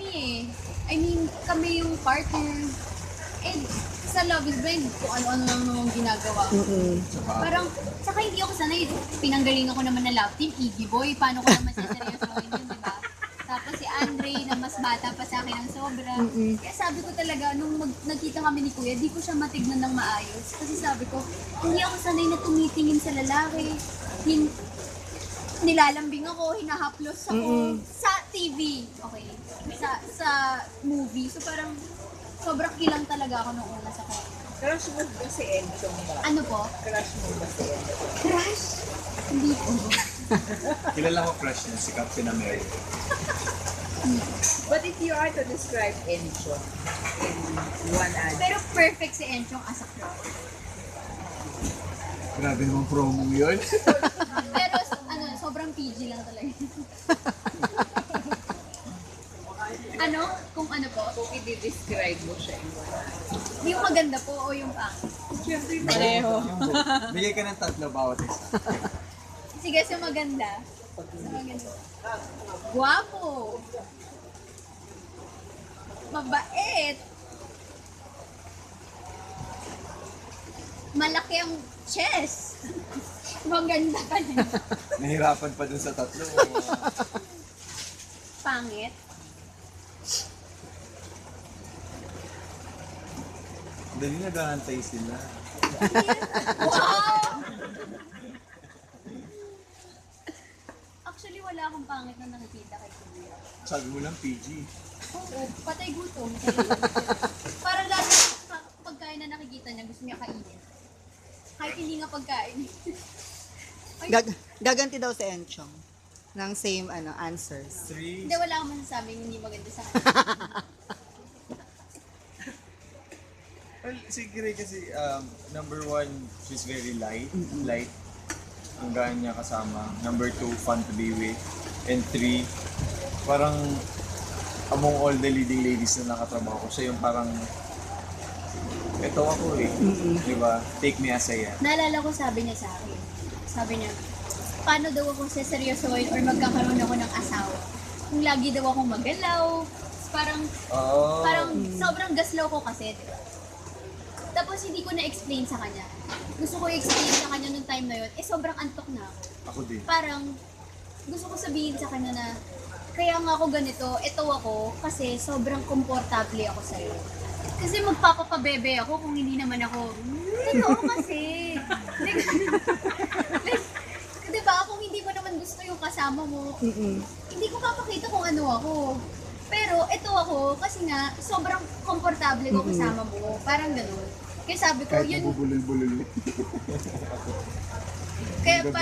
kami eh. I mean, kami yung partner. And sa Love is Blind, kung ano-ano lang naman ginagawa. Parang, saka hindi ako sanay. Pinanggalingan ko naman na love team, Iggy Boy. Paano ko naman siseryosohin yun, di ba? Tapos si Andre, na mas bata pa sa akin ng sobra. Kaya sabi ko talaga, nung nagkita kami ni Kuya, di ko siya matignan ng maayos. Kasi sabi ko, hindi ako sanay na tumitingin sa lalaki. Nilalambing ako, hinahaplos ako sa TV. Okay. Sa movie. So parang sobrang kilang talaga ako nung una sa kanya. Crush mo ba si Enchong ba? Ano po? Crush mo ba si Enchong? Crush? Hindi po. Kilala ko crush niya, si Captain America. But if you are to describe Enchong in one adjective, Pero perfect si Enchong as a crush. Grabe namang promo yun. Pero ano, sobrang PG lang talaga. Ano? Kung ano po? kung i-describe mo siya in one adjective. Yung maganda po o yung pangit? Siyempre, pareho. Bigay ka ng tatlo bawat isa. Sige, sa maganda. Sa maganda. Guwapo. Mabait. Malaki ang chest. Maganda ka na. Nahirapan pa dun sa tatlo. Pangit. Dali naghahantay sila. Wow! Actually, wala akong pangit na nakikita kay Kuya. Sabi mo lang PG. Oo, patay gutom. Para lalo sa pagkain na nakikita niya, gusto niya kainin. Kahit hindi nga pagkain. Ay, Gaganti daw si Enchong ng same answers. 3. hindi, wala akong masasabing hindi maganda sa kanya. Well, si Gray kasi, number 1, she's very light. Light. Ang gaan niya kasama. Number 2, fun to be with. And 3, parang among all the leading ladies na nakatrabaho ko, siya yung parang, eto ako eh. Diba? Take me as I am. Naalala ko sabi niya sa akin. Sabi niya, paano daw ako seseryosohin or magkakaroon ako ng asawa? Kung lagi daw akong magalaw, parang Oh. parang sobrang gaslaw ko kasi, di ba? Tapos hindi ko na-explain sa kanya. Gusto ko i-explain sa kanya nung time na yun, sobrang antok na ako. Ako din. Parang gusto ko sabihin sa kanya na kaya nga ako ganito, ito ako kasi sobrang komportable ako sa'yo. Kasi magpapapabebe ako kung hindi naman ako, totoo kasi. Like, di ba, kung hindi mo naman gusto yung kasama mo, hindi ko papakita kung ano ako. Pero ito ako kasi nga sobrang komportable ko kasama mo. Parang ganun. Kaya sabi ko, Kahit yun, nabubulol-bulol. kaya